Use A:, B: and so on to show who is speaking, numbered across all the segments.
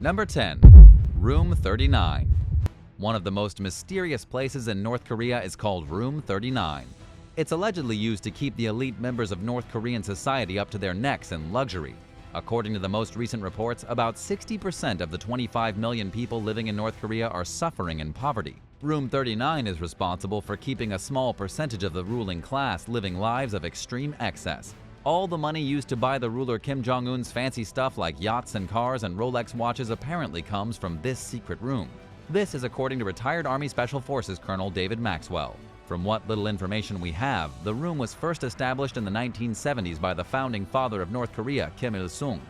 A: Number 10. Room 39. One of the most mysterious places in North Korea is called Room 39. It's allegedly used to keep the elite members of North Korean society up to their necks in luxury. According to the most recent reports, about 60% of the 25 million people living in North Korea are suffering in poverty. Room 39 is responsible for keeping a small percentage of the ruling class living lives of extreme excess. All the money used to buy the ruler Kim Jong-un's fancy stuff like yachts and cars and Rolex watches apparently comes from this secret room. This is according to retired Army Special Forces Colonel David Maxwell. From what little information we have, the room was first established in the 1970s by the founding father of North Korea, Kim Il-sung.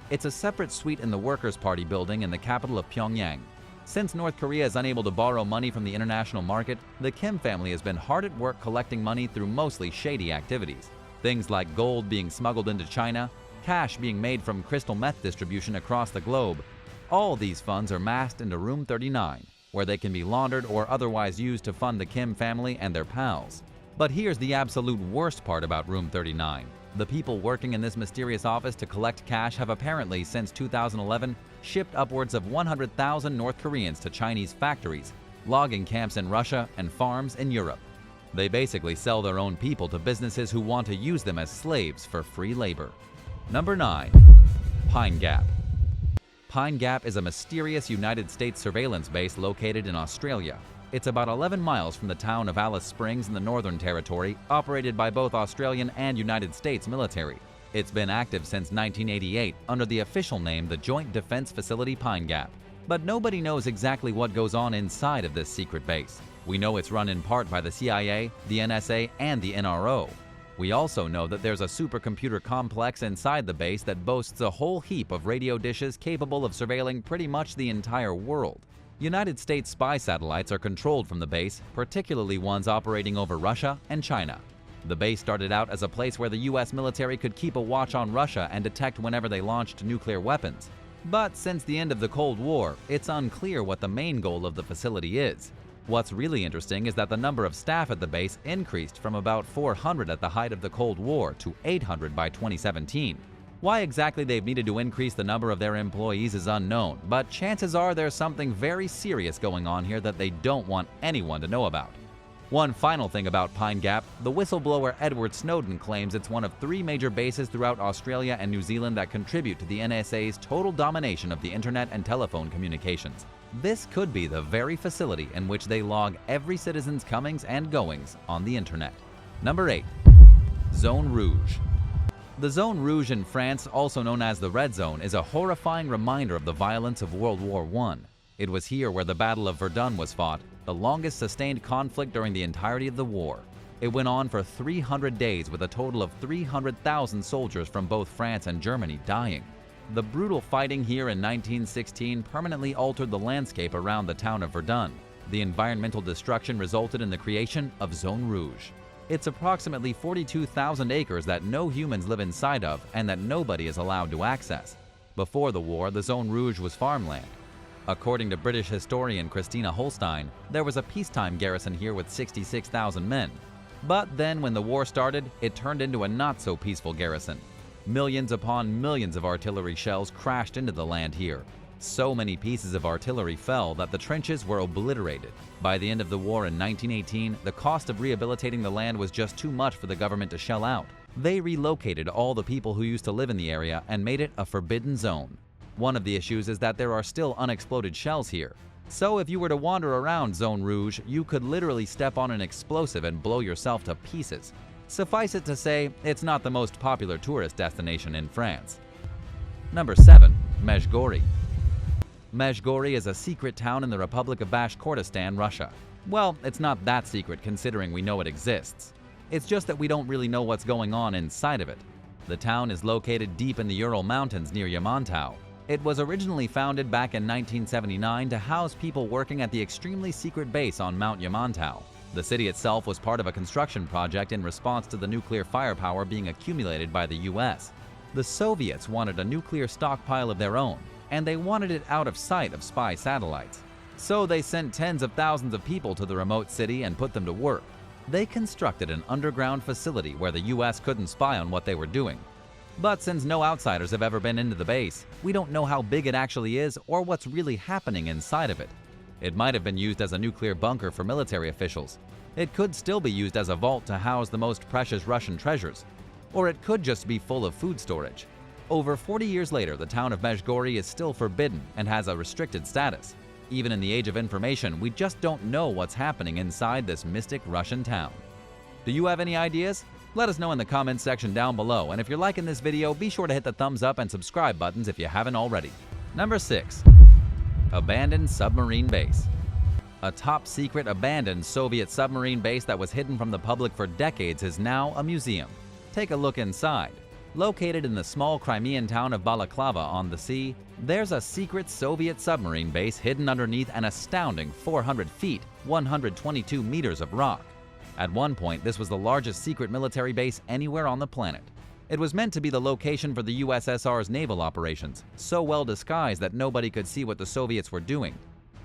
A: It's a separate suite in the Workers' Party building in the capital of Pyongyang. Since North Korea is unable to borrow money from the international market, the Kim family has been hard at work collecting money through mostly shady activities. Things like gold being smuggled into China, cash being made from crystal meth distribution across the globe. All these funds are massed into Room 39, where they can be laundered or otherwise used to fund the Kim family and their pals. But here's the absolute worst part about Room 39. The people working in this mysterious office to collect cash have apparently, since 2011, shipped upwards of 100,000 North Koreans to Chinese factories, logging camps in Russia, and farms in Europe. They basically sell their own people to businesses who want to use them as slaves for free labor. Number 9. Pine Gap. Pine Gap is a mysterious United States surveillance base located in Australia. It's about 11 miles from the town of Alice Springs in the Northern Territory, operated by both Australian and United States military. It's been active since 1988 under the official name the Joint Defense Facility Pine Gap. But nobody knows exactly what goes on inside of this secret base. We know it's run in part by the CIA, the NSA, and the NRO. We also know that there's a supercomputer complex inside the base that boasts a whole heap of radio dishes capable of surveilling pretty much the entire world. United States spy satellites are controlled from the base, particularly ones operating over Russia and China. The base started out as a place where the US military could keep a watch on Russia and detect whenever they launched nuclear weapons. But since the end of the Cold War, it's unclear what the main goal of the facility is. What's really interesting is that the number of staff at the base increased from about 400 at the height of the Cold War to 800 by 2017. Why exactly they've needed to increase the number of their employees is unknown, but chances are there's something very serious going on here that they don't want anyone to know about. One final thing about Pine Gap, the whistleblower Edward Snowden claims it's one of 3 major bases throughout Australia and New Zealand that contribute to the NSA's total domination of the internet and telephone communications. This could be the very facility in which they log every citizen's comings and goings on the internet. Number 8. Zone Rouge. The Zone Rouge in France, also known as the Red Zone, is a horrifying reminder of the violence of World War I. It was here where the Battle of Verdun was fought, the longest sustained conflict during the entirety of the war. It went on for 300 days with a total of 300,000 soldiers from both France and Germany dying. The brutal fighting here in 1916 permanently altered the landscape around the town of Verdun. The environmental destruction resulted in the creation of Zone Rouge. It's approximately 42,000 acres that no humans live inside of and that nobody is allowed to access. Before the war, the Zone Rouge was farmland. According to British historian Christina Holstein, there was a peacetime garrison here with 66,000 men. But then when the war started, it turned into a not-so-peaceful garrison. Millions upon millions of artillery shells crashed into the land here. So many pieces of artillery fell that the trenches were obliterated. By the end of the war in 1918, the cost of rehabilitating the land was just too much for the government to shell out. They relocated all the people who used to live in the area and made it a forbidden zone. One of the issues is that there are still unexploded shells here. So if you were to wander around Zone Rouge, you could literally step on an explosive and blow yourself to pieces. Suffice it to say, it's not the most popular tourist destination in France. Number 7. Majgori. Majgori is a secret town in the Republic of Bashkortostan, Russia. Well, it's not that secret considering we know it exists. It's just that we don't really know what's going on inside of it. The town is located deep in the Ural Mountains near Yamantau. It was originally founded back in 1979 to house people working at the extremely secret base on Mount Yamantau. The city itself was part of a construction project in response to the nuclear firepower being accumulated by the US. The Soviets wanted a nuclear stockpile of their own, and they wanted it out of sight of spy satellites. So they sent tens of thousands of people to the remote city and put them to work. They constructed an underground facility where the US couldn't spy on what they were doing. But since no outsiders have ever been into the base, we don't know how big it actually is or what's really happening inside of it. It might have been used as a nuclear bunker for military officials. It could still be used as a vault to house the most precious Russian treasures. Or it could just be full of food storage. Over 40 years later, the town of Majgori is still forbidden and has a restricted status. Even in the age of information, we just don't know what's happening inside this mystic Russian town. Do you have any ideas? Let us know in the comments section down below, and if you're liking this video, be sure to hit the thumbs up and subscribe buttons if you haven't already. Number 6. Abandoned Submarine Base. A top-secret abandoned Soviet submarine base that was hidden from the public for decades is now a museum. Take a look inside. Located in the small Crimean town of Balaklava on the sea, there's a secret Soviet submarine base hidden underneath an astounding 400 feet, 122 meters of rock. At one point, this was the largest secret military base anywhere on the planet. It was meant to be the location for the USSR's naval operations, so well disguised that nobody could see what the Soviets were doing.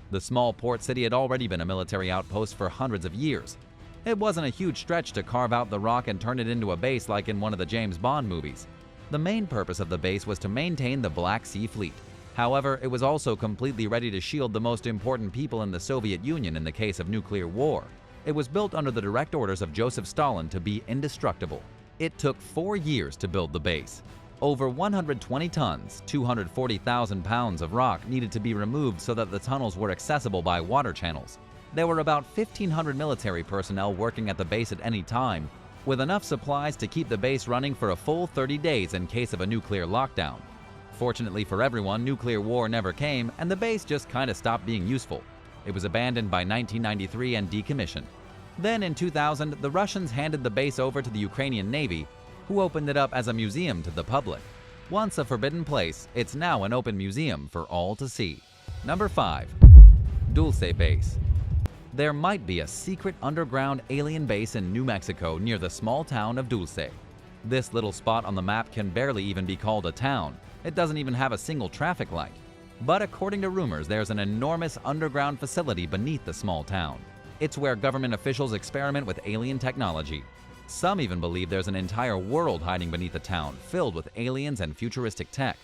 A: The small port city had already been a military outpost for hundreds of years. It wasn't a huge stretch to carve out the rock and turn it into a base like in one of the James Bond movies. The main purpose of the base was to maintain the Black Sea Fleet. However, it was also completely ready to shield the most important people in the Soviet Union in the case of nuclear war. It was built under the direct orders of Joseph Stalin to be indestructible. It took 4 years to build the base. Over 120 tons, 240,000 pounds of rock needed to be removed so that the tunnels were accessible by water channels. There were about 1,500 military personnel working at the base at any time, with enough supplies to keep the base running for a full 30 days in case of a nuclear lockdown. Fortunately for everyone, nuclear war never came, and the base just kinda stopped being useful. It was abandoned by 1993 and decommissioned. Then in 2000, the Russians handed the base over to the Ukrainian Navy, who opened it up as a museum to the public. Once a forbidden place, it's now an open museum for all to see. Number 5. Dulce Base. There might be a secret underground alien base in New Mexico near the small town of Dulce. This little spot on the map can barely even be called a town. It doesn't even have a single traffic light. But according to rumors, there's an enormous underground facility beneath the small town. It's where government officials experiment with alien technology. Some even believe there's an entire world hiding beneath the town, filled with aliens and futuristic tech.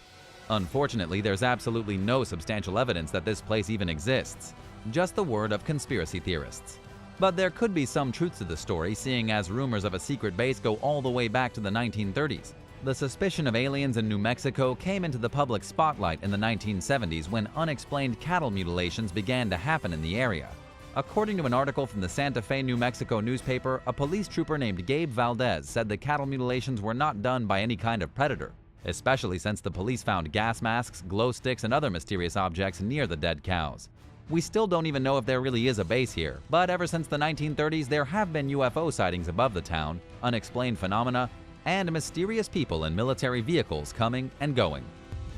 A: Unfortunately, there's absolutely no substantial evidence that this place even exists. Just the word of conspiracy theorists. But there could be some truth to the story, seeing as rumors of a secret base go all the way back to the 1930s. The suspicion of aliens in New Mexico came into the public spotlight in the 1970s when unexplained cattle mutilations began to happen in the area. According to an article from the Santa Fe, New Mexico newspaper, a police trooper named Gabe Valdez said the cattle mutilations were not done by any kind of predator, especially since the police found gas masks, glow sticks, and other mysterious objects near the dead cows. We still don't even know if there really is a base here, but ever since the 1930s, there have been UFO sightings above the town, unexplained phenomena, and mysterious people in military vehicles coming and going.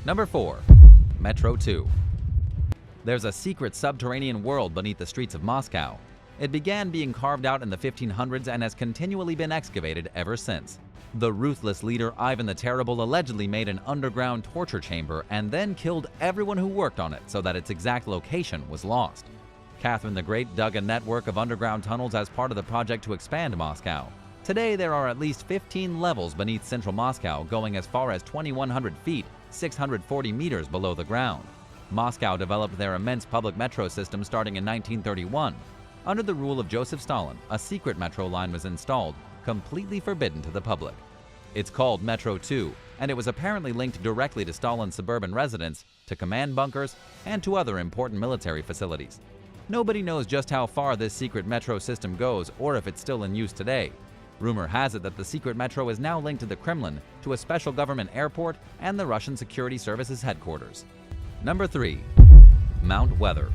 A: Number 4. Metro 2. There's a secret subterranean world beneath the streets of Moscow. It began being carved out in the 1500s and has continually been excavated ever since. The ruthless leader Ivan the Terrible allegedly made an underground torture chamber and then killed everyone who worked on it so that its exact location was lost. Catherine the Great dug a network of underground tunnels as part of the project to expand Moscow. Today there are at least 15 levels beneath central Moscow, going as far as 2,100 feet, 640 meters below the ground. Moscow developed their immense public metro system starting in 1931. Under the rule of Joseph Stalin, a secret metro line was installed, completely forbidden to the public. It's called Metro 2, and it was apparently linked directly to Stalin's suburban residence, to command bunkers, and to other important military facilities. Nobody knows just how far this secret metro system goes or if it's still in use today. Rumor has it that the secret metro is now linked to the Kremlin, to a special government airport, and the Russian Security Services headquarters. Number 3. Mount Weather.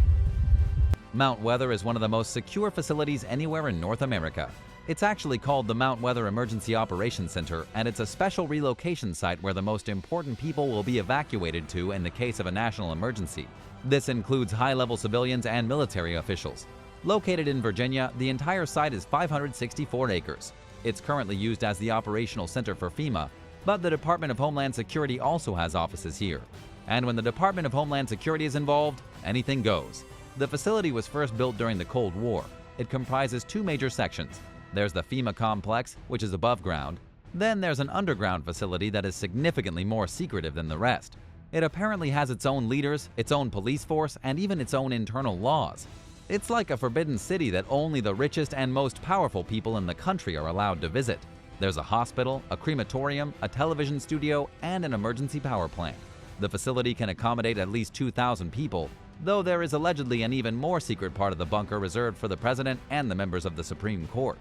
A: Mount Weather is one of the most secure facilities anywhere in North America. It's actually called the Mount Weather Emergency Operations Center, and it's a special relocation site where the most important people will be evacuated to in the case of a national emergency. This includes high-level civilians and military officials. Located in Virginia, the entire site is 564 acres. It's currently used as the operational center for FEMA, but the Department of Homeland Security also has offices here. And when the Department of Homeland Security is involved, anything goes. The facility was first built during the Cold War. It comprises 2 major sections. There's the FEMA complex, which is above ground, Then there's an underground facility that is significantly more secretive than the rest. It apparently has its own leaders, its own police force, and even its own internal laws. It's like a forbidden city that only the richest and most powerful people in the country are allowed to visit. There's a hospital, a crematorium, a television studio, and an emergency power plant. The facility can accommodate at least 2,000 people, though there is allegedly an even more secret part of the bunker reserved for the president and the members of the Supreme Court.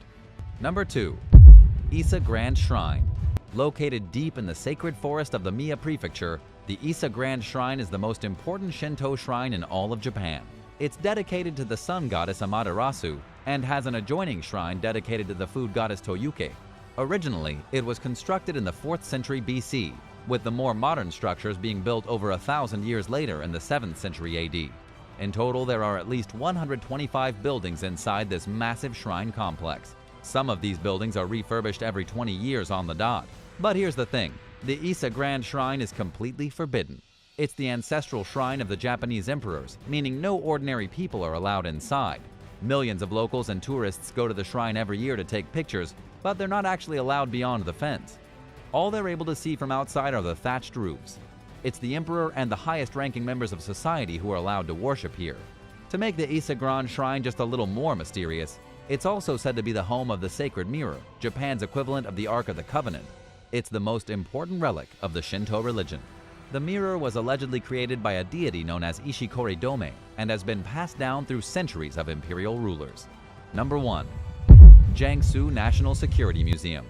A: Number 2. Issa Grand Shrine. Located deep in the sacred forest of the Mie Prefecture, the Issa Grand Shrine is the most important Shinto shrine in all of Japan. It's dedicated to the sun goddess Amaterasu and has an adjoining shrine dedicated to the food goddess Toyuke. Originally, it was constructed in the 4th century BC, with the more modern structures being built over 1,000 years later in the 7th century AD. In total, there are at least 125 buildings inside this massive shrine complex. Some of these buildings are refurbished every 20 years on the dot. But here's the thing, the Issa Grand Shrine is completely forbidden. It's the ancestral shrine of the Japanese emperors, meaning no ordinary people are allowed inside. Millions of locals and tourists go to the shrine every year to take pictures, but they're not actually allowed beyond the fence. All they're able to see from outside are the thatched roofs. It's the emperor and the highest-ranking members of society who are allowed to worship here. To make the Issa Grand Shrine just a little more mysterious, it's also said to be the home of the Sacred Mirror, Japan's equivalent of the Ark of the Covenant. It's the most important relic of the Shinto religion. The mirror was allegedly created by a deity known as Ishikori Dome and has been passed down through centuries of imperial rulers. Number 1. Jiangsu National Security Museum.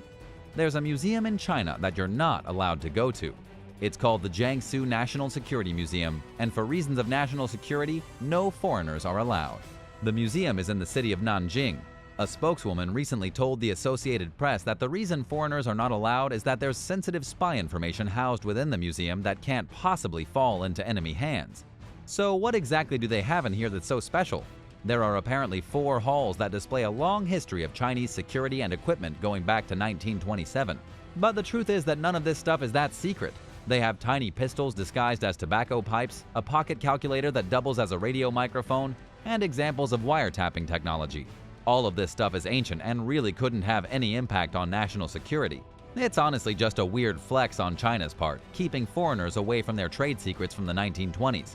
A: There's a museum in China that you're not allowed to go to. It's called the Jiangsu National Security Museum, and for reasons of national security, no foreigners are allowed. The museum is in the city of Nanjing. A spokeswoman recently told the Associated Press that the reason foreigners are not allowed is that there's sensitive spy information housed within the museum that can't possibly fall into enemy hands. So what exactly do they have in here that's so special? There are apparently 4 halls that display a long history of Chinese security and equipment going back to 1927. But the truth is that none of this stuff is that secret. They have tiny pistols disguised as tobacco pipes, a pocket calculator that doubles as a radio microphone, and examples of wiretapping technology. All of this stuff is ancient and really couldn't have any impact on national security. It's honestly just a weird flex on China's part, keeping foreigners away from their trade secrets from the 1920s.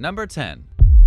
A: Number 10.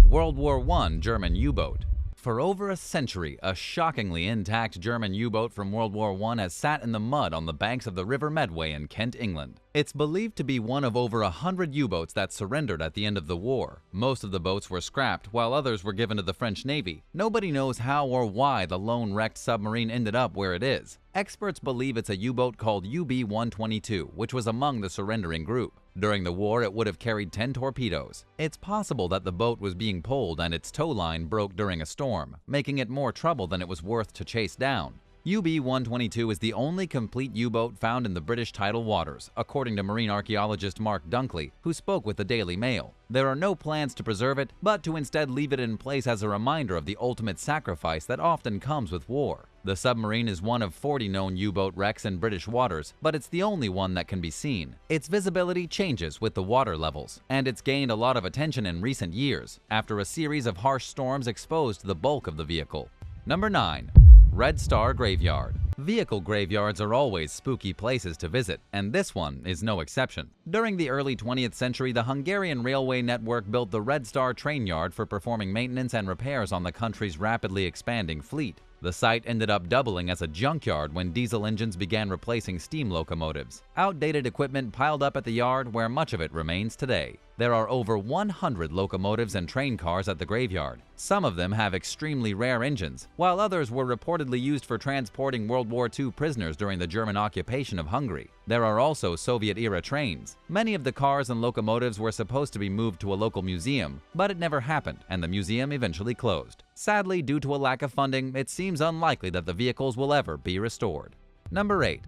A: World War I German U-boat. For over a century, a shockingly intact German U-boat from World War I has sat in the mud on the banks of the River Medway in Kent, England. It's believed to be one of over 100 U-boats that surrendered at the end of the war. Most of the boats were scrapped, while others were given to the French Navy. Nobody knows how or why the lone wrecked submarine ended up where it is. Experts believe it's a U-boat called UB-122, which was among the surrendering group. During the war, it would have carried 10 torpedoes. It's possible that the boat was being pulled and its tow line broke during a storm, making it more trouble than it was worth to chase down. UB-122 is the only complete U-boat found in the British tidal waters, according to marine archaeologist Mark Dunkley, who spoke with the Daily Mail. There are no plans to preserve it, but to instead leave it in place as a reminder of the ultimate sacrifice that often comes with war. The submarine is one of 40 known U-boat wrecks in British waters, but it's the only one that can be seen. Its visibility changes with the water levels, and it's gained a lot of attention in recent years, after a series of harsh storms exposed the bulk of the vehicle. Number 9. Red Star Graveyard. Vehicle graveyards are always spooky places to visit, and this one is no exception. During the early 20th century, the Hungarian railway network built the Red Star train yard for performing maintenance and repairs on the country's rapidly expanding fleet. The site ended up doubling as a junkyard when diesel engines began replacing steam locomotives. Outdated equipment piled up at the yard, where much of it remains today. There are over 100 locomotives and train cars at the graveyard. Some of them have extremely rare engines, while others were reportedly used for transporting World War II prisoners during the German occupation of Hungary. There are also Soviet-era trains. Many of the cars and locomotives were supposed to be moved to a local museum, but it never happened, and the museum eventually closed. Sadly, due to a lack of funding, it seems unlikely that the vehicles will ever be restored. Number 8.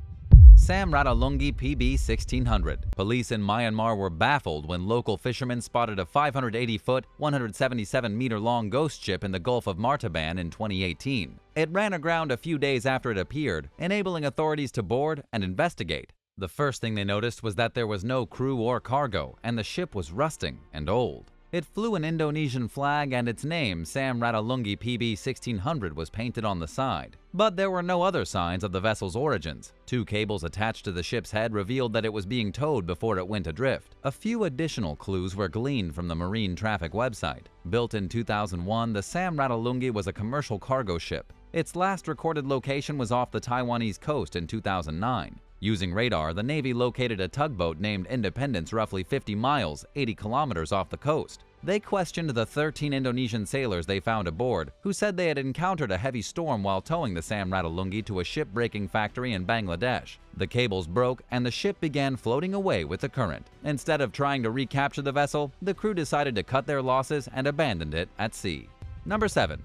A: Samratalongi PB 1600. Police in Myanmar were baffled when local fishermen spotted a 580-foot, 177-meter-long ghost ship in the Gulf of Martaban in 2018. It ran aground a few days after it appeared, enabling authorities to board and investigate. The first thing they noticed was that there was no crew or cargo, and the ship was rusting and old. It flew an Indonesian flag and its name, Samratalongi PB 1600, was painted on the side. But there were no other signs of the vessel's origins. Two cables attached to the ship's head revealed that it was being towed before it went adrift. A few additional clues were gleaned from the Marine Traffic website. Built in 2001, the Samratalongi was a commercial cargo ship. Its last recorded location was off the Taiwanese coast in 2009. Using radar, the Navy located a tugboat named Independence roughly 50 miles, 80 kilometers off the coast. They questioned the 13 Indonesian sailors they found aboard, who said they had encountered a heavy storm while towing the Samratalongi to a ship-breaking factory in Bangladesh. The cables broke and the ship began floating away with the current. Instead of trying to recapture the vessel, the crew decided to cut their losses and abandoned it at sea. Number 7.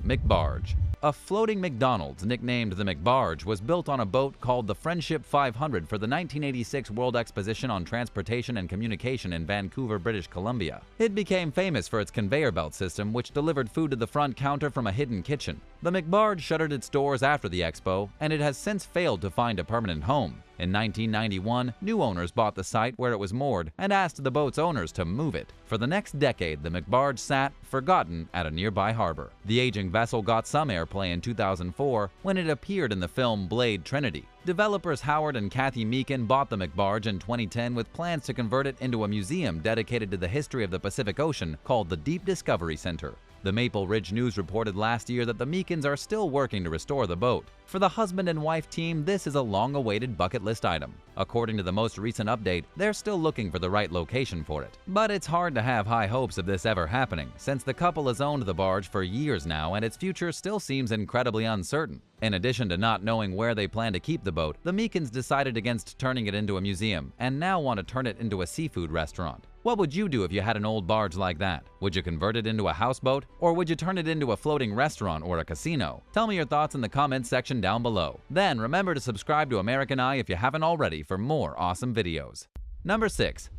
A: McBarge. A floating McDonald's, nicknamed the McBarge, was built on a boat called the Friendship 500 for the 1986 World Exposition on Transportation and Communication in Vancouver, British Columbia. It became famous for its conveyor belt system, which delivered food to the front counter from a hidden kitchen. The McBarge shuttered its doors after the expo, and it has since failed to find a permanent home. In 1991, new owners bought the site where it was moored and asked the boat's owners to move it. For the next decade, the McBarge sat, forgotten, at a nearby harbor. The aging vessel got some airplay in 2004 when it appeared in the film Blade Trinity. Developers Howard and Kathy Meakin bought the McBarge in 2010 with plans to convert it into a museum dedicated to the history of the Pacific Ocean called the Deep Discovery Center. The Maple Ridge News reported last year that the Meakins are still working to restore the boat. For the husband and wife team, this is a long-awaited bucket list item. According to the most recent update, they're still looking for the right location for it. But it's hard to have high hopes of this ever happening, since the couple has owned the barge for years now and its future still seems incredibly uncertain. In addition to not knowing where they plan to keep the boat, the Meakins decided against turning it into a museum and now want to turn it into a seafood restaurant. What would you do if you had an old barge like that? Would you convert it into a houseboat? Or would you turn it into a floating restaurant or a casino? Tell me your thoughts in the comments section down below. Then remember to subscribe to American Eye if you haven't already for more awesome videos. Number 6.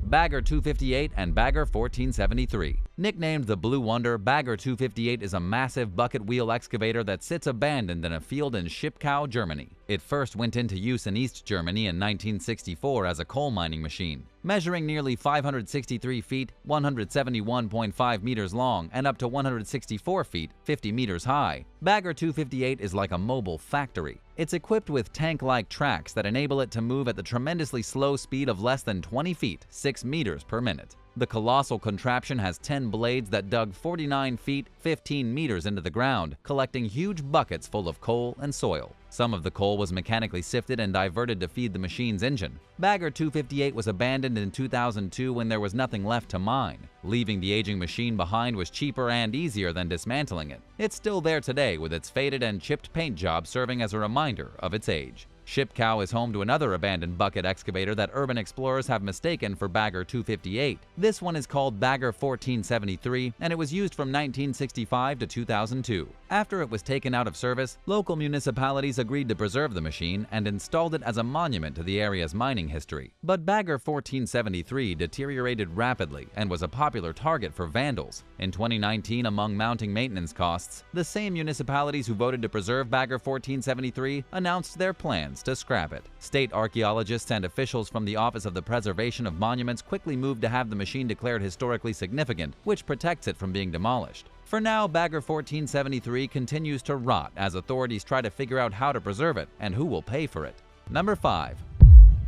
A: Bagger 258 and Bagger 1473. Nicknamed the Blue Wonder, Bagger 258 is a massive bucket wheel excavator that sits abandoned in a field in Schipkau, Germany. It first went into use in East Germany in 1964 as a coal mining machine. Measuring nearly 563 feet, 171.5 meters long, and up to 164 feet, 50 meters high, Bagger 258 is like a mobile factory. It's equipped with tank-like tracks that enable it to move at the tremendously slow speed of less than 20 feet, 6 meters per minute. The colossal contraption has 10 blades that dug 49 feet, 15 meters into the ground, collecting huge buckets full of coal and soil. Some of the coal was mechanically sifted and diverted to feed the machine's engine. Bagger 258 was abandoned in 2002 when there was nothing left to mine. Leaving the aging machine behind was cheaper and easier than dismantling it. It's still there today with its faded and chipped paint job serving as a reminder of its age. Schipkau is home to another abandoned bucket excavator that urban explorers have mistaken for Bagger 258. This one is called Bagger 1473, and it was used from 1965 to 2002. After it was taken out of service, local municipalities agreed to preserve the machine and installed it as a monument to the area's mining history. But Bagger 1473 deteriorated rapidly and was a popular target for vandals. In 2019, among mounting maintenance costs, the same municipalities who voted to preserve Bagger 1473 announced their plans to scrap it. State archaeologists and officials from the Office of the Preservation of Monuments quickly moved to have the machine declared historically significant, which protects it from being demolished. For now, Bagger 1473 continues to rot as authorities try to figure out how to preserve it and who will pay for it. Number 5.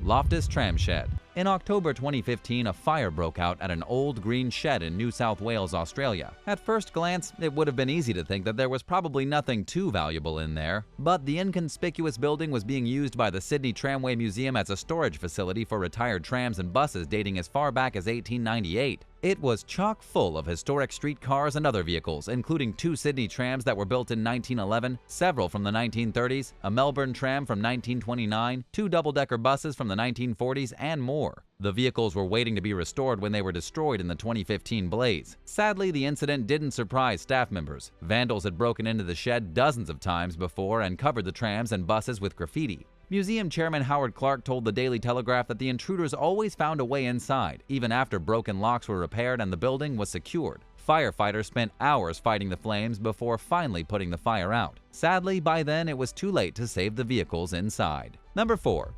A: Loftus Tram Shed. In October 2015, a fire broke out at an old green shed in New South Wales, Australia. At first glance, it would have been easy to think that there was probably nothing too valuable in there, but the inconspicuous building was being used by the Sydney Tramway Museum as a storage facility for retired trams and buses dating as far back as 1898. It was chock full of historic streetcars and other vehicles, including 2 Sydney trams that were built in 1911, several from the 1930s, a Melbourne tram from 1929, 2 double-decker buses from the 1940s, and more. The vehicles were waiting to be restored when they were destroyed in the 2015 blaze. Sadly, the incident didn't surprise staff members. Vandals had broken into the shed dozens of times before and covered the trams and buses with graffiti. Museum Chairman Howard Clark told the Daily Telegraph that the intruders always found a way inside, even after broken locks were repaired and the building was secured. Firefighters spent hours fighting the flames before finally putting the fire out. Sadly, by then it was too late to save the vehicles inside. Number 4.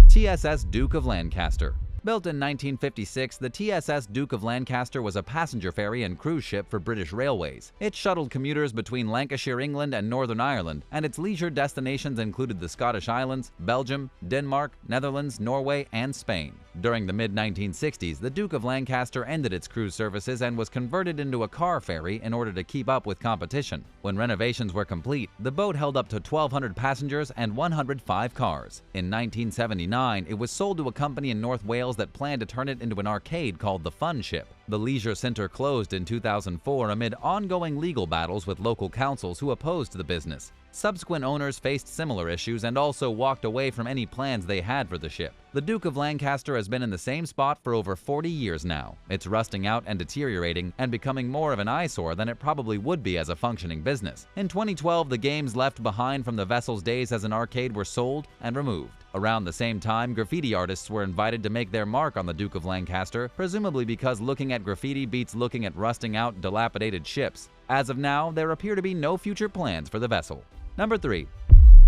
A: TSS Duke of Lancaster. Built in 1956, the TSS Duke of Lancaster was a passenger ferry and cruise ship for British Railways. It shuttled commuters between Lancashire, England and Northern Ireland, and its leisure destinations included the Scottish Islands, Belgium, Denmark, Netherlands, Norway and Spain. During the mid-1960s, the Duke of Lancaster ended its cruise services and was converted into a car ferry in order to keep up with competition. When renovations were complete, the boat held up to 1,200 passengers and 105 cars. In 1979, it was sold to a company in North Wales that planned to turn it into an arcade called the Fun Ship. The leisure center closed in 2004 amid ongoing legal battles with local councils who opposed the business. Subsequent owners faced similar issues and also walked away from any plans they had for the ship. The Duke of Lancaster has been in the same spot for over 40 years now. It's rusting out and deteriorating and becoming more of an eyesore than it probably would be as a functioning business. In 2012, the games left behind from the vessel's days as an arcade were sold and removed. Around the same time, graffiti artists were invited to make their mark on the Duke of Lancaster, presumably because looking at graffiti beats looking at rusting out, dilapidated ships. As of now, there appear to be no future plans for the vessel. Number 3.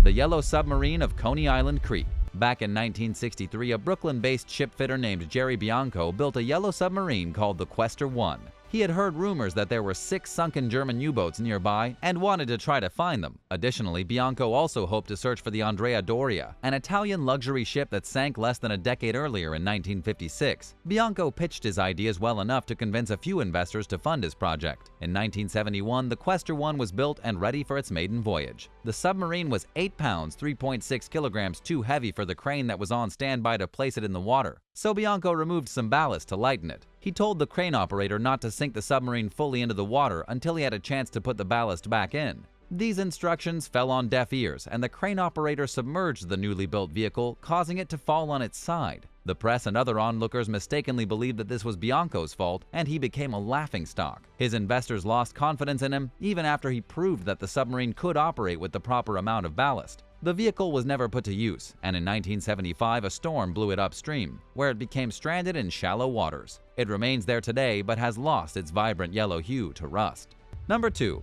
A: The Yellow Submarine of Coney Island, Crete. Back in 1963, a Brooklyn-based shipfitter named Jerry Bianco built a yellow submarine called the Questor One. He had heard rumors that there were 6 sunken German U-boats nearby and wanted to try to find them. Additionally, Bianco also hoped to search for the Andrea Doria, an Italian luxury ship that sank less than a decade earlier in 1956. Bianco pitched his ideas well enough to convince a few investors to fund his project. In 1971, the Questor One was built and ready for its maiden voyage. The submarine was 8 pounds, 3.6 kilograms too heavy for the crane that was on standby to place it in the water, so Bianco removed some ballast to lighten it. He told the crane operator not to sink the submarine fully into the water until he had a chance to put the ballast back in. These instructions fell on deaf ears, and the crane operator submerged the newly built vehicle, causing it to fall on its side. The press and other onlookers mistakenly believed that this was Bianco's fault, and he became a laughingstock. His investors lost confidence in him even after he proved that the submarine could operate with the proper amount of ballast. The vehicle was never put to use, and in 1975 a storm blew it upstream, where it became stranded in shallow waters. It remains there today but has lost its vibrant yellow hue to rust. Number 2.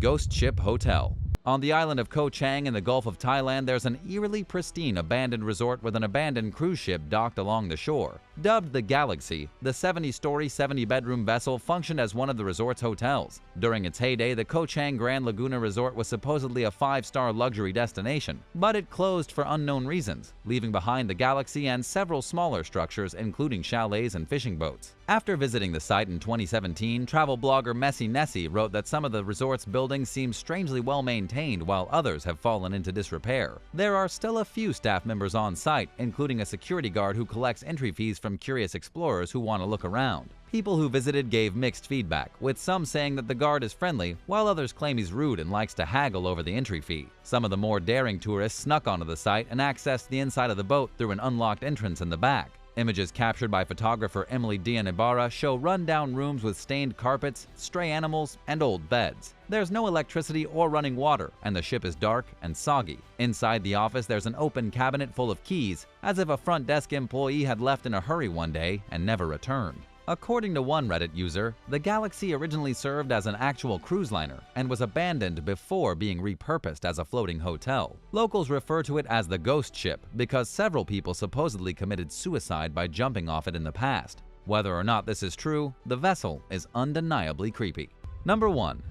A: Ghost Ship Hotel. On the island of Koh Chang in the Gulf of Thailand, there's an eerily pristine abandoned resort with an abandoned cruise ship docked along the shore. Dubbed the Galaxy, the 70-story, 70-bedroom vessel functioned as one of the resort's hotels. During its heyday, the Koh Chang Grand Laguna Resort was supposedly a 5-star luxury destination, but it closed for unknown reasons, leaving behind the Galaxy and several smaller structures, including chalets and fishing boats. After visiting the site in 2017, travel blogger Messi Nessie wrote that some of the resort's buildings seem strangely well maintained while others have fallen into disrepair. There are still a few staff members on site, including a security guard who collects entry fees from curious explorers who want to look around. People who visited gave mixed feedback, with some saying that the guard is friendly, while others claim he's rude and likes to haggle over the entry fee. Some of the more daring tourists snuck onto the site and accessed the inside of the boat through an unlocked entrance in the back. Images captured by photographer Emily Dian Ibarra show run-down rooms with stained carpets, stray animals, and old beds. There's no electricity or running water, and the ship is dark and soggy. Inside the office, there's an open cabinet full of keys, as if a front desk employee had left in a hurry one day and never returned. According to one Reddit user, the Galaxy originally served as an actual cruise liner and was abandoned before being repurposed as a floating hotel. Locals refer to it as the ghost ship because several people supposedly committed suicide by jumping off it in the past. Whether or not this is true, the vessel is undeniably creepy. Number 1.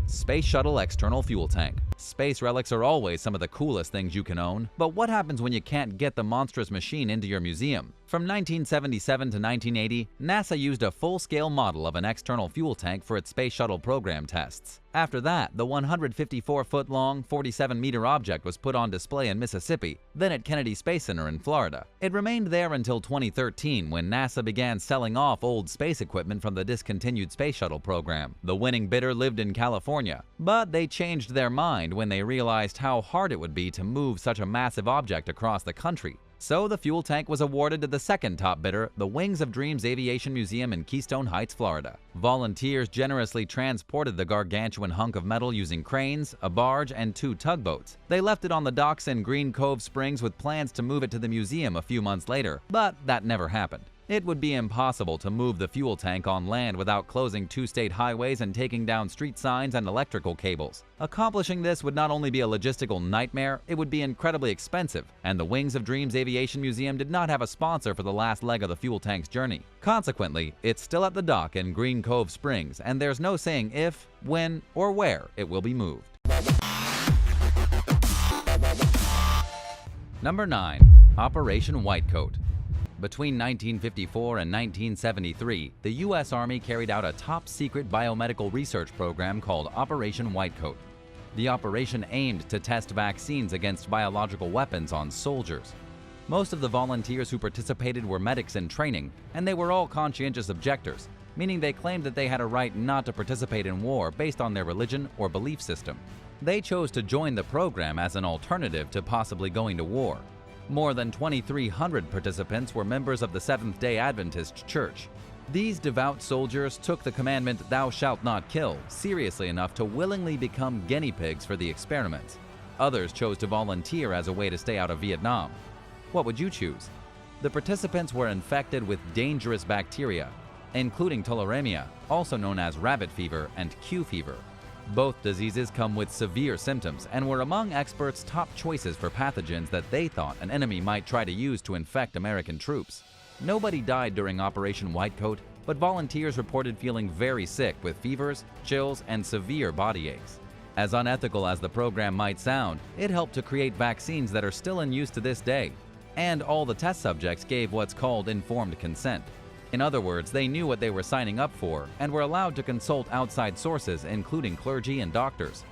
A: Space Shuttle External Fuel Tank. Space relics are always some of the coolest things you can own, but what happens when you can't get the monstrous machine into your museum? From 1977 to 1980, NASA used a full-scale model of an external fuel tank for its Space Shuttle program tests. After that, the 154-foot-long, 47-meter object was put on display in Mississippi, then at Kennedy Space Center in Florida. It remained there until 2013 when NASA began selling off old space equipment from the discontinued Space Shuttle program. The winning bidder lived in California, but they changed their mind when they realized how hard it would be to move such a massive object across the country. So the fuel tank was awarded to the second top bidder, the Wings of Dreams Aviation Museum in Keystone Heights, Florida. Volunteers generously transported the gargantuan hunk of metal using cranes, a barge, and 2 tugboats. They left it on the docks in Green Cove Springs with plans to move it to the museum a few months later, but that never happened. It would be impossible to move the fuel tank on land without closing two state highways and taking down street signs and electrical cables. Accomplishing this would not only be a logistical nightmare, it would be incredibly expensive, and the Wings of Dreams Aviation Museum did not have a sponsor for the last leg of the fuel tank's journey. Consequently, it's still at the dock in Green Cove Springs, and there's no saying if, when, or where it will be moved. Number 9. Operation Whitecoat. Between 1954 and 1973, the U.S. Army carried out a top-secret biomedical research program called Operation Whitecoat. The operation aimed to test vaccines against biological weapons on soldiers. Most of the volunteers who participated were medics in training, and they were all conscientious objectors, meaning they claimed that they had a right not to participate in war based on their religion or belief system. They chose to join the program as an alternative to possibly going to war. More than 2,300 participants were members of the Seventh-day Adventist Church. These devout soldiers took the commandment, "Thou shalt not kill," seriously enough to willingly become guinea pigs for the experiments. Others chose to volunteer as a way to stay out of Vietnam. What would you choose? The participants were infected with dangerous bacteria, including tularemia, also known as rabbit fever, and Q fever. Both diseases come with severe symptoms and were among experts' top choices for pathogens that they thought an enemy might try to use to infect American troops. Nobody died during Operation Whitecoat, but volunteers reported feeling very sick with fevers, chills, and severe body aches. As unethical as the program might sound, it helped to create vaccines that are still in use to this day. And all the test subjects gave what's called informed consent. In other words, they knew what they were signing up for and were allowed to consult outside sources, including clergy and doctors.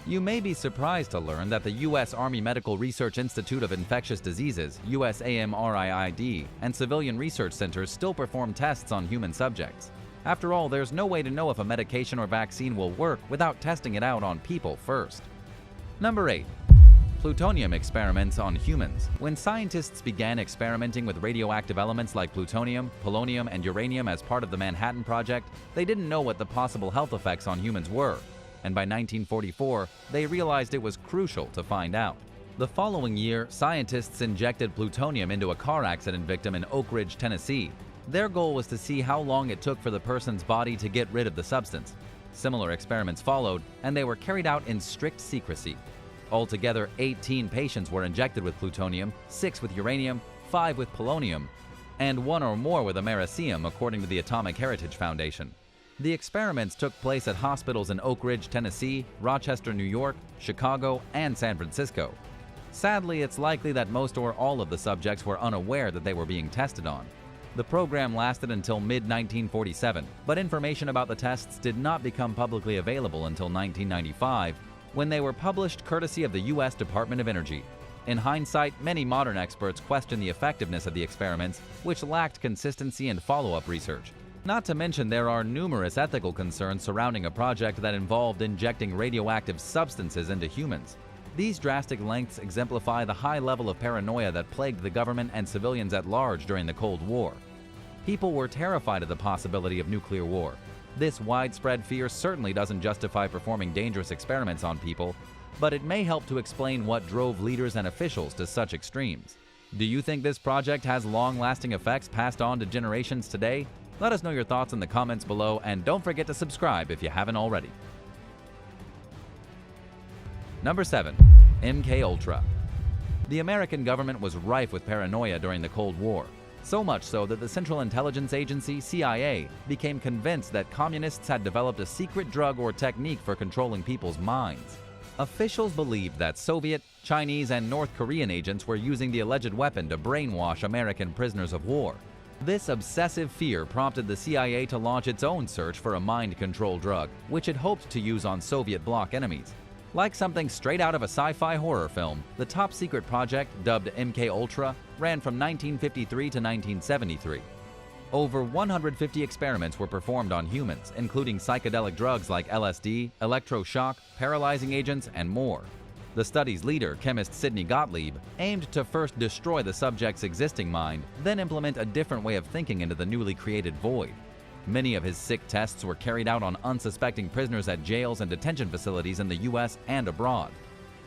A: You may be surprised to learn that the U.S. Army Medical Research Institute of Infectious Diseases, USAMRIID, and civilian research centers still perform tests on human subjects. After all, there's no way to know if a medication or vaccine will work without testing it out on people first. Number 8. Plutonium experiments on humans. When scientists began experimenting with radioactive elements like plutonium, polonium, and uranium as part of the Manhattan Project, they didn't know what the possible health effects on humans were, and by 1944, they realized it was crucial to find out. The following year, scientists injected plutonium into a car accident victim in Oak Ridge, Tennessee. Their goal was to see how long it took for the person's body to get rid of the substance. Similar experiments followed, and they were carried out in strict secrecy. Altogether, 18 patients were injected with plutonium, 6 with uranium, 5 with polonium, and 1 or more with americium, according to the Atomic Heritage Foundation. The experiments took place at hospitals in Oak Ridge, Tennessee, Rochester, New York, Chicago, and San Francisco. Sadly, it's likely that most or all of the subjects were unaware that they were being tested on. The program lasted until mid-1947, but information about the tests did not become publicly available until 1995, when they were published courtesy of the U.S. Department of Energy. In hindsight, many modern experts question the effectiveness of the experiments, which lacked consistency and follow-up research. Not to mention, there are numerous ethical concerns surrounding a project that involved injecting radioactive substances into humans. These drastic lengths exemplify the high level of paranoia that plagued the government and civilians at large during the Cold War. People were terrified of the possibility of nuclear war. This widespread fear certainly doesn't justify performing dangerous experiments on people, but it may help to explain what drove leaders and officials to such extremes. Do you think this project has long-lasting effects passed on to generations today? Let us know your thoughts in the comments below, and don't forget to subscribe if you haven't already. Number 7. MK Ultra. The American government was rife with paranoia during the Cold War. So much so that the Central Intelligence Agency, CIA, became convinced that communists had developed a secret drug or technique for controlling people's minds. Officials believed that Soviet, Chinese, and North Korean agents were using the alleged weapon to brainwash American prisoners of war. This obsessive fear prompted the CIA to launch its own search for a mind control drug, which it hoped to use on Soviet bloc enemies. Like something straight out of a sci-fi horror film, the top-secret project, dubbed MK Ultra, ran from 1953 to 1973. Over 150 experiments were performed on humans, including psychedelic drugs like LSD, electroshock, paralyzing agents, and more. The study's leader, chemist Sidney Gottlieb, aimed to first destroy the subject's existing mind, then implement a different way of thinking into the newly created void. Many of his sick tests were carried out on unsuspecting prisoners at jails and detention facilities in the U.S. and abroad.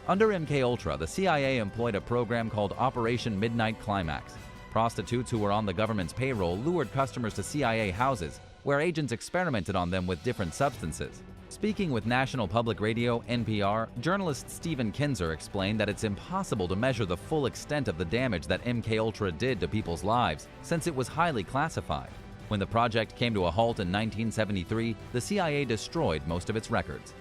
A: Under MK Ultra, the CIA employed a program called Operation Midnight Climax. Prostitutes who were on the government's payroll lured customers to CIA houses, where agents experimented on them with different substances. Speaking with National Public Radio, NPR, journalist Stephen Kinzer explained that it's impossible to measure the full extent of the damage that MKUltra did to people's lives, since it was highly classified. When the project came to a halt in 1973, the CIA destroyed most of its records.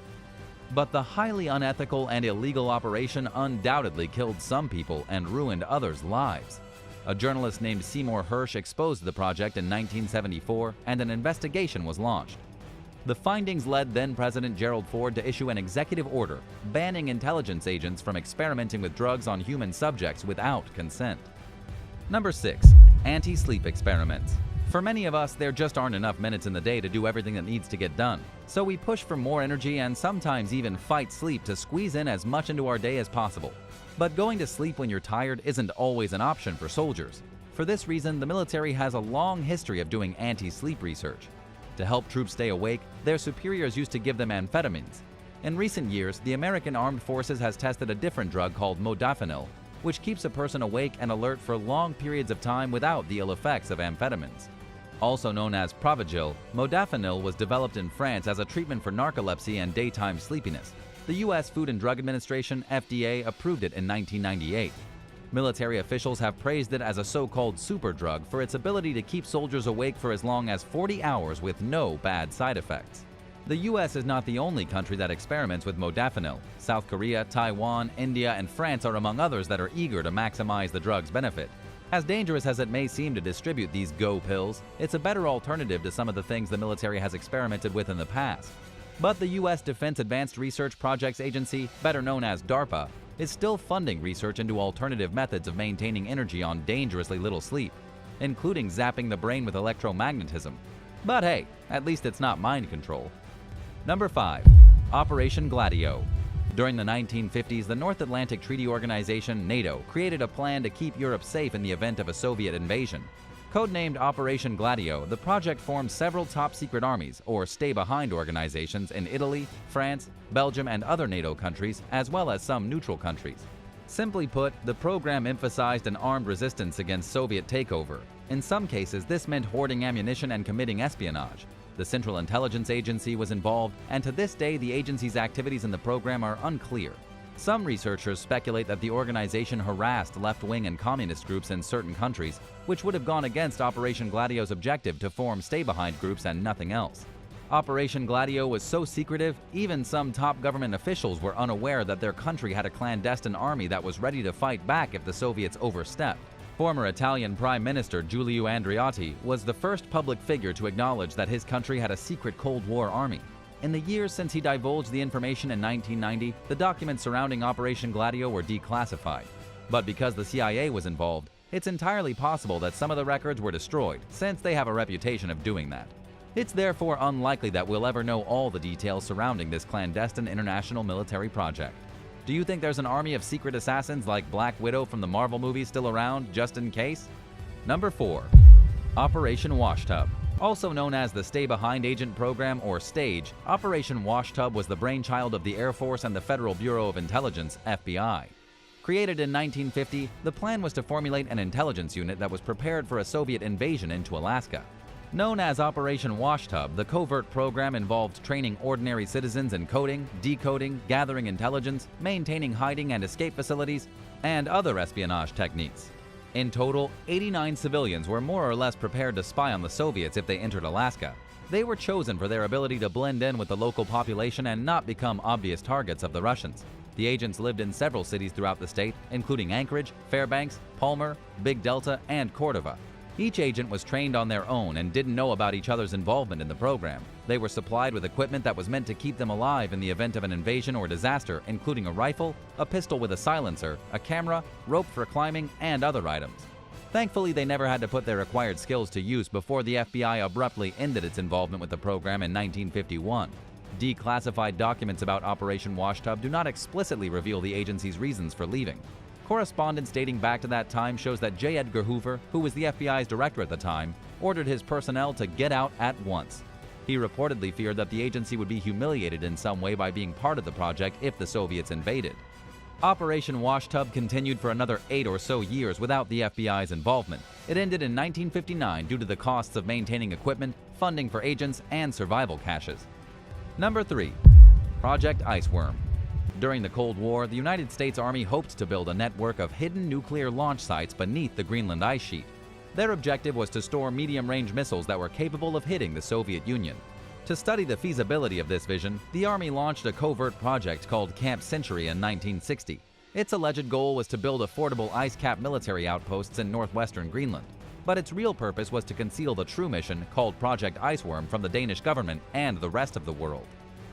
A: But the highly unethical and illegal operation undoubtedly killed some people and ruined others' lives. A journalist named Seymour Hersh exposed the project in 1974, and an investigation was launched. The findings led then-President Gerald Ford to issue an executive order banning intelligence agents from experimenting with drugs on human subjects without consent. Number 6. AntiSleep Experiments. For many of us, there just aren't enough minutes in the day to do everything that needs to get done. So we push for more energy and sometimes even fight sleep to squeeze in as much into our day as possible. But going to sleep when you're tired isn't always an option for soldiers. For this reason, the military has a long history of doing anti-sleep research. To help troops stay awake, their superiors used to give them amphetamines. In recent years, the American Armed Forces has tested a different drug called modafinil, which keeps a person awake and alert for long periods of time without the ill effects of amphetamines. Also known as Provigil, modafinil was developed in France as a treatment for narcolepsy and daytime sleepiness. The U.S. Food and Drug Administration, FDA, approved it in 1998. Military officials have praised it as a so-called superdrug for its ability to keep soldiers awake for as long as 40 hours with no bad side effects. The U.S. is not the only country that experiments with modafinil. South Korea, Taiwan, India, and France are among others that are eager to maximize the drug's benefit. As dangerous as it may seem to distribute these go pills, it's a better alternative to some of the things the military has experimented with in the past. But the U.S. Defense Advanced Research Projects Agency, better known as DARPA, is still funding research into alternative methods of maintaining energy on dangerously little sleep, including zapping the brain with electromagnetism. But hey, at least it's not mind control. Number 5. Operation Gladio. During the 1950s, the North Atlantic Treaty Organization, NATO, created a plan to keep Europe safe in the event of a Soviet invasion. Codenamed Operation Gladio, the project formed several top-secret armies, or stay-behind organizations, in Italy, France, Belgium, and other NATO countries, as well as some neutral countries. Simply put, the program emphasized an armed resistance against Soviet takeover. In some cases, this meant hoarding ammunition and committing espionage. The Central Intelligence Agency was involved, and to this day, the agency's activities in the program are unclear. Some researchers speculate that the organization harassed left-wing and communist groups in certain countries, which would have gone against Operation Gladio's objective to form stay-behind groups and nothing else. Operation Gladio was so secretive, even some top government officials were unaware that their country had a clandestine army that was ready to fight back if the Soviets overstepped. Former Italian Prime Minister Giulio Andreotti was the first public figure to acknowledge that his country had a secret Cold War army. In the years since he divulged the information in 1990, the documents surrounding Operation Gladio were declassified. But because the CIA was involved, it's entirely possible that some of the records were destroyed, since they have a reputation of doing that. It's therefore unlikely that we'll ever know all the details surrounding this clandestine international military project. Do you think there's an army of secret assassins like Black Widow from the Marvel movies still around, just in case? Number 4. Operation Washtub. Also known as the Stay Behind Agent Program, or STAGE, Operation Washtub was the brainchild of the Air Force and the Federal Bureau of Intelligence, FBI. Created in 1950, the plan was to formulate an intelligence unit that was prepared for a Soviet invasion into Alaska. Known as Operation Washtub, the covert program involved training ordinary citizens in coding, decoding, gathering intelligence, maintaining hiding and escape facilities, and other espionage techniques. In total, 89 civilians were more or less prepared to spy on the Soviets if they entered Alaska. They were chosen for their ability to blend in with the local population and not become obvious targets of the Russians. The agents lived in several cities throughout the state, including Anchorage, Fairbanks, Palmer, Big Delta, and Cordova. Each agent was trained on their own and didn't know about each other's involvement in the program. They were supplied with equipment that was meant to keep them alive in the event of an invasion or disaster, including a rifle, a pistol with a silencer, a camera, rope for climbing, and other items. Thankfully, they never had to put their acquired skills to use before the FBI abruptly ended its involvement with the program in 1951. Declassified documents about Operation Washtub do not explicitly reveal the agency's reasons for leaving. Correspondence dating back to that time shows that J. Edgar Hoover, who was the FBI's director at the time, ordered his personnel to get out at once. He reportedly feared that the agency would be humiliated in some way by being part of the project if the Soviets invaded. Operation Washtub continued for another 8 or so years without the FBI's involvement. It ended in 1959 due to the costs of maintaining equipment, funding for agents, and survival caches. Number 3. Project Iceworm. During the Cold War, the United States Army hoped to build a network of hidden nuclear launch sites beneath the Greenland ice sheet. Their objective was to store medium-range missiles that were capable of hitting the Soviet Union. To study the feasibility of this vision, the Army launched a covert project called Camp Century in 1960. Its alleged goal was to build affordable ice-capped military outposts in northwestern Greenland. But its real purpose was to conceal the true mission, called Project Iceworm, from the Danish government and the rest of the world.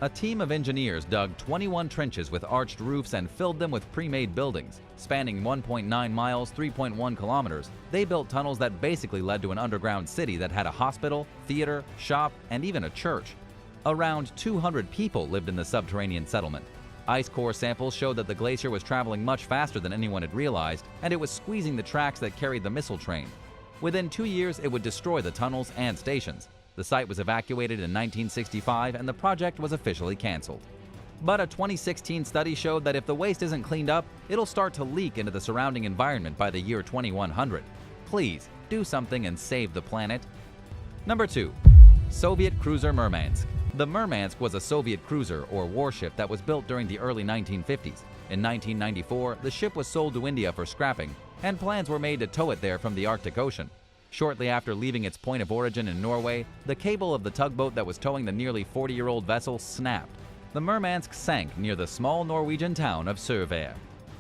A: A team of engineers dug 21 trenches with arched roofs and filled them with pre-made buildings. Spanning 1.9 miles, 3.1 kilometers, they built tunnels that basically led to an underground city that had a hospital, theater, shop, and even a church. Around 200 people lived in the subterranean settlement. Ice core samples showed that the glacier was traveling much faster than anyone had realized, and it was squeezing the tracks that carried the missile train. Within 2 years, it would destroy the tunnels and stations. The site was evacuated in 1965 and the project was officially canceled. But a 2016 study showed that if the waste isn't cleaned up, it'll start to leak into the surrounding environment by the year 2100. Please, do something and save the planet. Number 2. Soviet Cruiser Murmansk. The Murmansk was a Soviet cruiser or warship that was built during the early 1950s. In 1994, the ship was sold to India for scrapping, and plans were made to tow it there from the Arctic Ocean. Shortly after leaving its point of origin in Norway, the cable of the tugboat that was towing the nearly 40-year-old vessel snapped. The Murmansk sank near the small Norwegian town of Sørvær.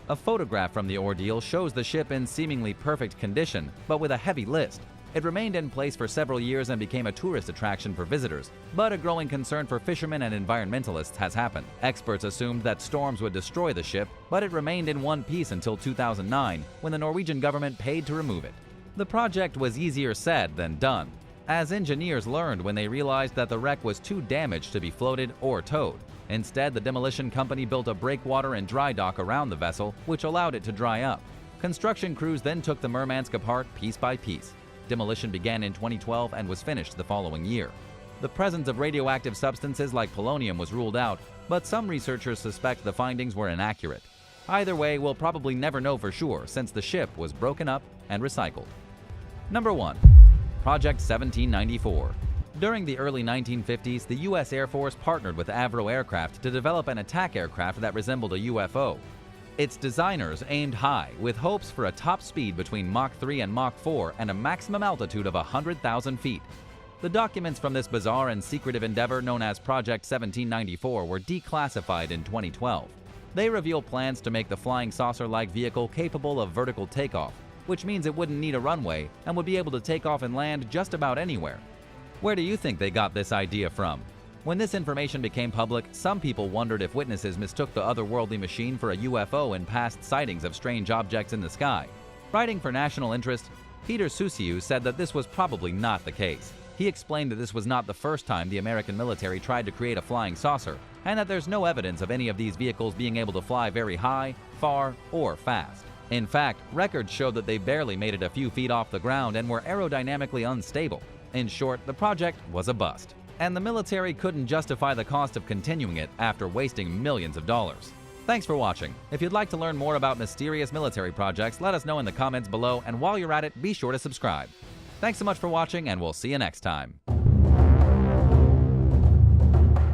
A: A photograph from the ordeal shows the ship in seemingly perfect condition, but with a heavy list. It remained in place for several years and became a tourist attraction for visitors, but a growing concern for fishermen and environmentalists has happened. Experts assumed that storms would destroy the ship, but it remained in one piece until 2009, when the Norwegian government paid to remove it. The project was easier said than done, as engineers learned when they realized that the wreck was too damaged to be floated or towed. Instead, the demolition company built a breakwater and dry dock around the vessel, which allowed it to dry up. Construction crews then took the Murmansk apart piece by piece. Demolition began in 2012 and was finished the following year. The presence of radioactive substances like polonium was ruled out, but some researchers suspect the findings were inaccurate. Either way, we'll probably never know for sure since the ship was broken up and recycled. Number 1. Project 1794. During the early 1950s, the U.S. Air Force partnered with Avro Aircraft to develop an attack aircraft that resembled a UFO. Its designers aimed high, with hopes for a top speed between Mach 3 and Mach 4 and a maximum altitude of 100,000 feet. The documents from this bizarre and secretive endeavor known as Project 1794 were declassified in 2012. They reveal plans to make the flying saucer-like vehicle capable of vertical takeoff, which means it wouldn't need a runway and would be able to take off and land just about anywhere. Where do you think they got this idea from? When this information became public, some people wondered if witnesses mistook the otherworldly machine for a UFO in past sightings of strange objects in the sky. Writing for National Interest, Peter Susiu said that this was probably not the case. He explained that this was not the first time the American military tried to create a flying saucer, and that there's no evidence of any of these vehicles being able to fly very high, far, or fast. In fact, records showed that they barely made it a few feet off the ground and were aerodynamically unstable. In short, the project was a bust, and the military couldn't justify the cost of continuing it after wasting millions of dollars. Thanks for watching. If you'd like to learn more about mysterious military projects, let us know in the comments below, and while you're at it, be sure to subscribe. Thanks so much for watching, and we'll see you next time.